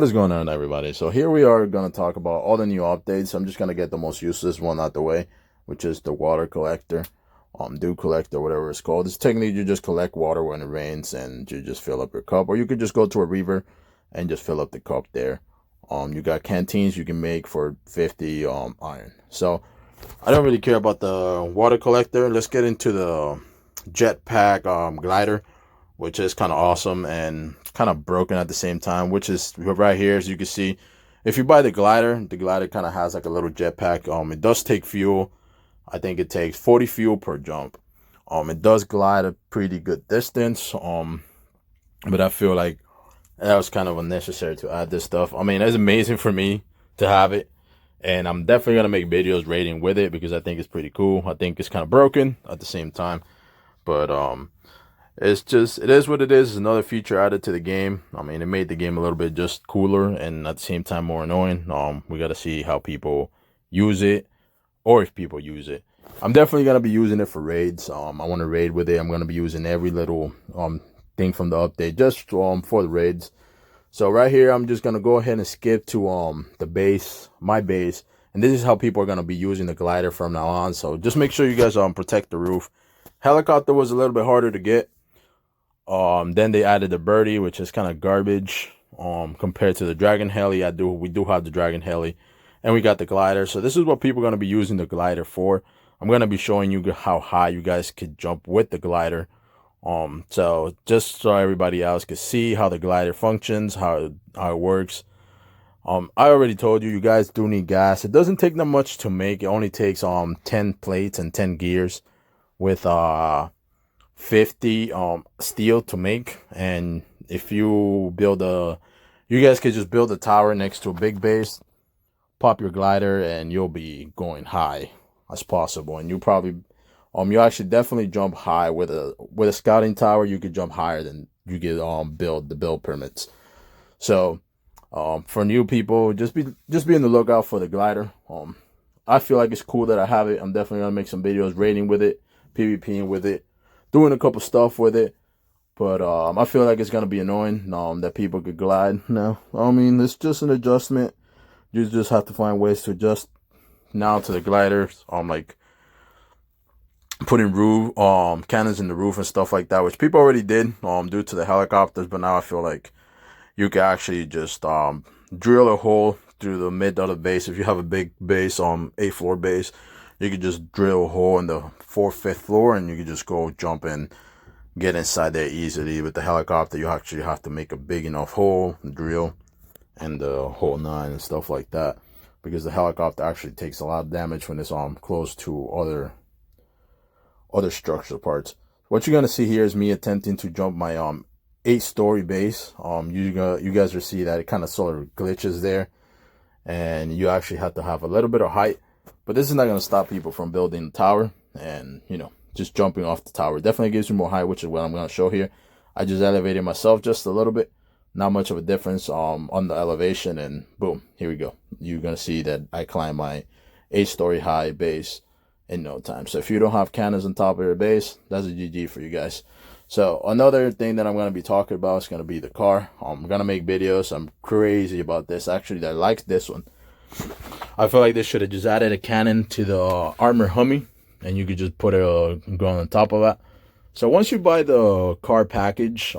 What is going on, everybody? So here we are going to talk about all the new updates. I'm just going to get the most useless one out the way, which is the water collector, dew collector, whatever it's called. It's technically you just collect water when it rains and you just fill up your cup, or you could just go to a river and just fill up the cup there. You got canteens you can make for 50 iron. So I don't really care about the water collector. Let's get into the Jetpack Glider, which is kind of awesome and kind of broken at the same time, which is right here. As you can see, if you buy the glider kind of has like a little jetpack. It does take fuel. I think it takes 40 fuel per jump. It does glide a pretty good distance. But I feel like that was kind of unnecessary to add this stuff. I mean, it's amazing for me to have it, and I'm definitely gonna make videos rating with it because I think it's pretty cool. I think it's kind of broken at the same time, but it is what it is. It's another feature added to the game. I mean, it made the game a little bit just cooler and at the same time more annoying. We got to see how people use it, or if people use it. I'm definitely going to be using it for raids. I want to raid with it. I'm going to be using every little thing from the update just for the raids. So right here, I'm just going to go ahead and skip to the base, my base. And this is how people are going to be using the glider from now on. So just make sure you guys protect the roof. Helicopter was a little bit harder to get. Then they added the birdie, which is kind of garbage compared to the dragon heli. We do have the dragon heli, and we got the glider. So this is what people are going to be using the glider for. I'm going to be showing you how high you guys could jump with the glider. So just so everybody else can see how the glider functions, how it works. I already told you guys do need gas. It doesn't take that much to make. It only takes 10 plates and 10 gears with 50 steel to make. And if you you guys could just build a tower next to a big base, pop your glider, and you'll be going high as possible. And you actually definitely jump high with a scouting tower. You could jump higher than you get build permits. So for new people, just be on the lookout for the glider. I feel like it's cool that I have it. I'm definitely gonna make some videos raiding with it, PvPing with it, doing a couple stuff with it, but I feel like it's gonna be annoying that people could glide now. I mean, it's just an adjustment. You just have to find ways to adjust now to the gliders. Like putting cannons in the roof and stuff like that, which people already did due to the helicopters. But now I feel like you can actually just drill a hole through the mid of the base. If you have a big base, 8-floor base, you could just drill a hole in the 4th, 5th floor, and you could just go jump and get inside there easily. With the helicopter, you actually have to make a big enough hole, drill, and the hole 9 and stuff like that, because the helicopter actually takes a lot of damage when it's close to other structural parts. What you're gonna see here is me attempting to jump my 8-story base. You guys will see that it kind of sort of glitches there, and you actually have to have a little bit of height. But this is not going to stop people from building the tower and, just jumping off the tower. It definitely gives you more height, which is what I'm going to show here. I just elevated myself just a little bit. Not much of a difference on the elevation, and boom, here we go. You're going to see that I climb my 8-story high base in no time. So if you don't have cannons on top of your base, that's a GG for you guys. So another thing that I'm going to be talking about is going to be the car. I'm going to make videos. I'm crazy about this. Actually, I like this one. I feel like they should have just added a cannon to the armor Hummy, and you could just put a gun on top of that. So once you buy the car package,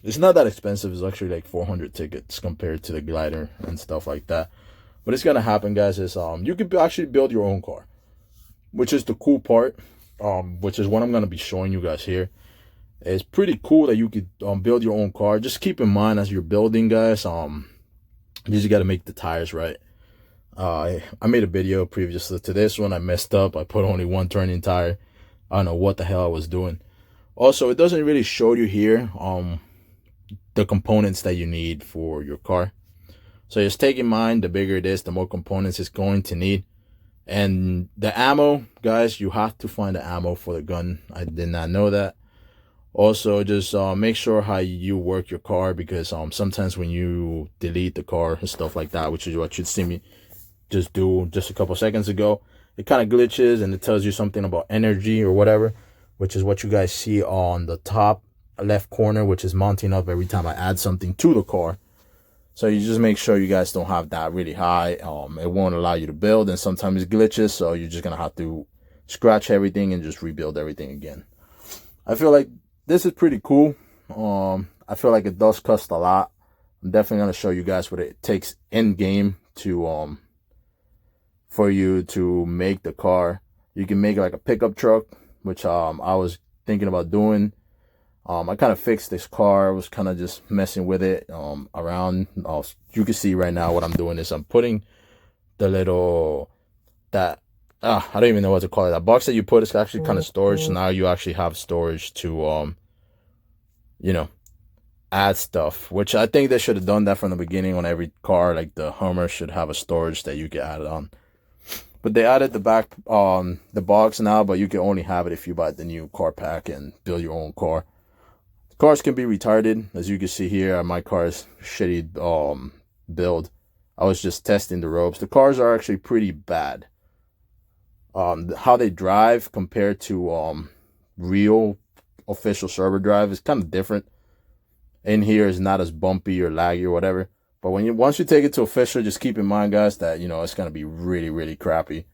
it's not that expensive. It's actually like 400 tickets compared to the glider and stuff like that. What's gonna happen, guys, is you could actually build your own car, which is the cool part. Which is what I'm gonna be showing you guys here. It's pretty cool that you could build your own car. Just keep in mind as you're building, guys, you just gotta make the tires right. I made a video previously to this one. I messed up. I put only one turning tire. I don't know what the hell I was doing. Also, it doesn't really show you here the components that you need for your car. So just take in mind, the bigger it is, the more components it's going to need. And the ammo, guys, you have to find the ammo for the gun. I did not know that. Also, just make sure how you work your car, because sometimes when you delete the car and stuff like that, which is what you'd see me just do just a couple seconds ago, it kind of glitches and it tells you something about energy or whatever, which is what you guys see on the top left corner, which is mounting up every time I add something to the car. So you just make sure you guys don't have that really high. It won't allow you to build, and sometimes it glitches, so you're just gonna have to scratch everything and just rebuild everything again. I feel like this is pretty cool. I feel like it does cost a lot. I'm definitely gonna show you guys what it takes in game to for you to make the car. You can make like a pickup truck, which I was thinking about doing. I kind of fixed this car. I was kind of just messing with it around. You can see right now what I'm doing is I'm putting the little, I don't even know what to call it. That box that you put is actually kind of storage. So now you actually have storage to, you know, add stuff, which I think they should have done that from the beginning on every car. Like the Hummer should have a storage that you can add it on. But they added the back, the box now, but you can only have it if you buy the new car pack and build your own car. Cars can be retarded, as you can see here. My car is shitty build. I was just testing the ropes. The cars are actually pretty bad. How they drive compared to real official server drive is kind of different. In here is not as bumpy or laggy or whatever. But once you take it to official, just keep in mind, guys, that it's gonna be really, really crappy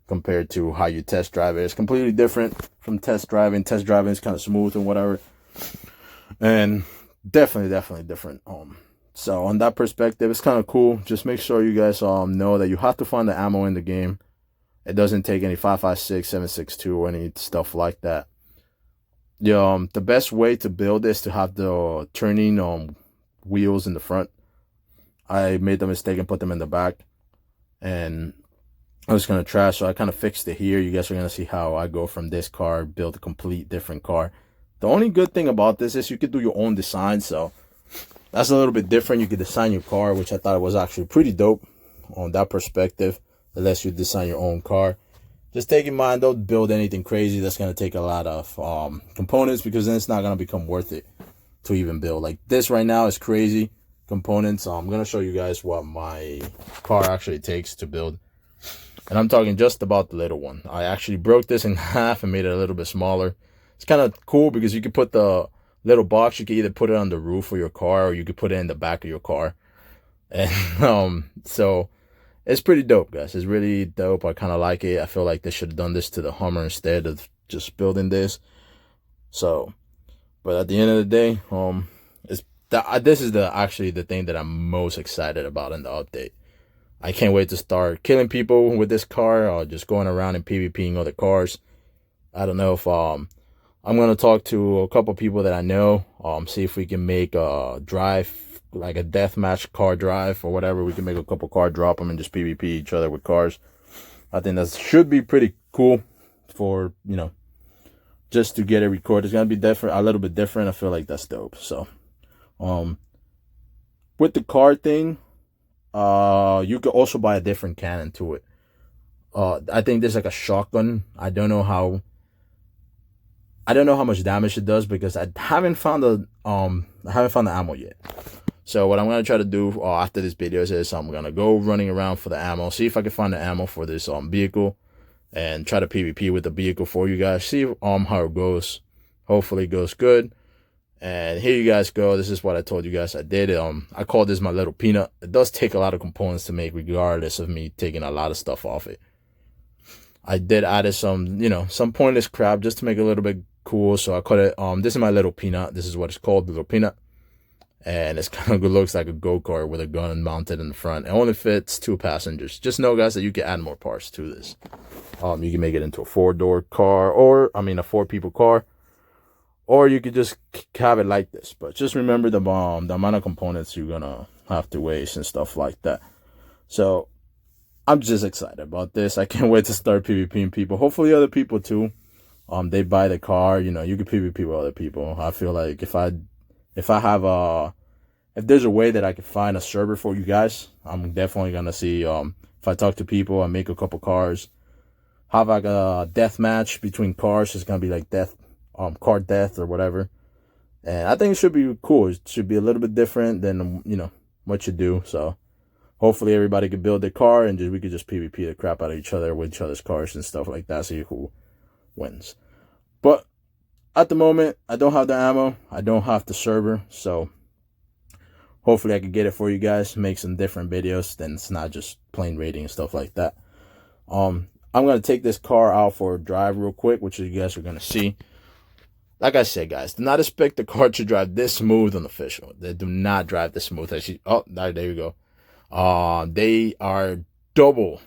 compared to how you test drive it. It's completely different from test driving. Test driving is kind of smooth and whatever. And definitely different. So on that perspective, it's kind of cool. Just make sure you guys know that you have to find the ammo in the game. It doesn't take any 5.56, 7.62 or any stuff like that. The best way to build is to have the turning wheels in the front. I made the mistake and put them in the back, and I was gonna trash, so I kind of fixed it here. You guys are gonna see how I go from this car, build a complete different car. The only good thing about this is you could do your own design, so that's a little bit different. You could design your car, which I thought was actually pretty dope on that perspective. It lets you design your own car. Just take in mind, don't build anything crazy that's going to take a lot of components, because then it's not going to become worth it to even build. Like this right now is crazy components. I'm going to show you guys what my car actually takes to build. And I'm talking just about the little one. I actually broke this in half and made it a little bit smaller. It's kind of cool because you could put the little box, you could either put it on the roof of your car or you could put it in the back of your car. And so it's pretty dope, guys. It's really dope. I kind of like it. I feel like they should have done this to the Hummer instead of just building this. So, but at the end of the day, this is actually the thing that I'm most excited about in the update. I can't wait to start killing people with this car, or just going around and PvPing other cars. I don't know if I'm going to talk to a couple people that I know, see if we can make a drive, like a deathmatch car drive or whatever. We can make a couple car, drop them, and just PvP each other with cars. I think that should be pretty cool for, just to get it recorded. It's going to be different, a little bit different. I feel like that's dope. So, with the car thing, you could also buy a different cannon to it. I think there's like a shotgun. I don't know how much damage it does, because I haven't found the ammo yet. So what I'm gonna try to do after this video is I'm gonna go running around for the ammo, see if I can find the ammo for this vehicle, and try to PvP with the vehicle for you guys. See how it goes. Hopefully it goes good. And here you guys go. This is what I told you guys I did. I call this my little peanut. It does take a lot of components to make, regardless of me taking a lot of stuff off it. I did add some pointless crap just to make it a little bit cool. So I call it, this is my little peanut. This is what it's called, the little peanut. And it's kind of looks like a go-kart with a gun mounted in the front. It only fits 2 passengers. Just know, guys, that you can add more parts to this. You can make it into a 4-door car, or a 4-people car. Or you could just have it like this. But just remember the amount of components you're gonna have to waste and stuff like that. So I'm just excited about this. I can't wait to start PvPing people. Hopefully other people too. They buy the car. You can PvP with other people. I feel like if there's a way that I can find a server for you guys, I'm definitely gonna see. If I talk to people and make a couple cars, have like a death match between cars. It's gonna be like car death or whatever. And I think it should be cool. It should be a little bit different than what you do. So hopefully everybody can build their car, and we could just PvP the crap out of each other with each other's cars and stuff like that. See who wins. But at the moment, I don't have the ammo. I don't have the server. So hopefully I could get it for you guys, make some different videos, then it's not just plain rating and stuff like that. I'm gonna take this car out for a drive real quick, which you guys are gonna see. Like I said, guys, do not expect the car to drive this smooth on official. They do not drive this smooth. There you go. They are double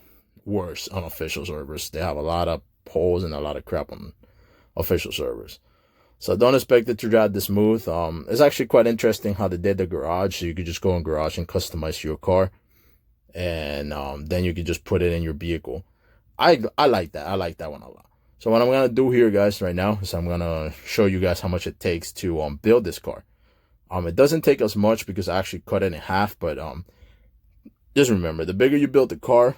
worse on official servers. They have a lot of holes and a lot of crap on official servers. So don't expect it to drive this smooth. It's actually quite interesting how they did the garage. So you could just go in garage and customize your car, and then you could just put it in your vehicle. I like that. I like that one a lot. So what I'm gonna do here, guys, right now is I'm gonna show you guys how much it takes to build this car. It doesn't take us much because I actually cut it in half, but just remember, the bigger you build the car,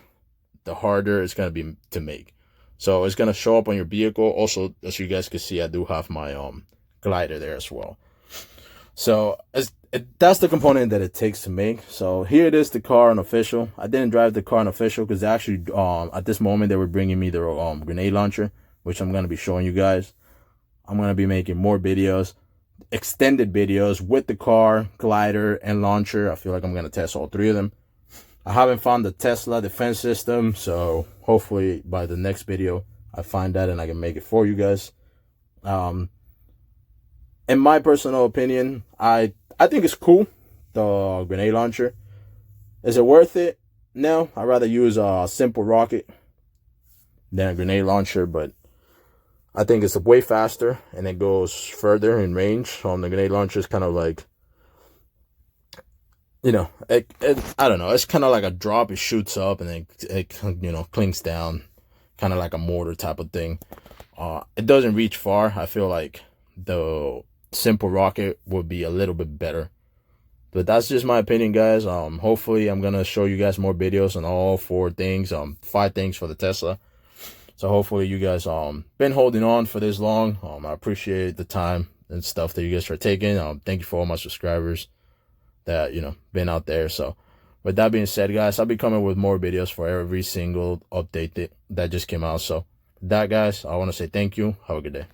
the harder it's gonna be to make. So it's gonna show up on your vehicle. Also, as you guys can see, I do have my glider there as well. So that's the component that it takes to make. So here it is, the car unofficial. I didn't drive the car unofficial because actually at this moment they were bringing me their grenade launcher, which I'm gonna be showing you guys. I'm gonna be making more videos, extended videos with the car, glider, and launcher. I feel like I'm gonna test all three of them. I haven't found the Tesla defense system, so hopefully by the next video I find that and I can make it for you guys. In my personal opinion, I think it's cool, the grenade launcher. Is it worth it? No, I'd rather use a simple rocket than a grenade launcher, but I think it's way faster and it goes further in range. The grenade launcher is kind of like, you know, I don't know. It's kind of like a drop. It shoots up and then it clings down, kind of like a mortar type of thing. It doesn't reach far. I feel like the simple rocket would be a little bit better, but that's just my opinion, guys. Hopefully I'm gonna show you guys more videos on all 4 things, 5 things for the Tesla. So hopefully you guys been holding on for this long. I appreciate the time and stuff that you guys are taking. Thank you for all my subscribers that been out there. So with that being said, guys, I'll be coming with more videos for every single update that just came out. So with that, guys, I want to say thank you. Have a good day.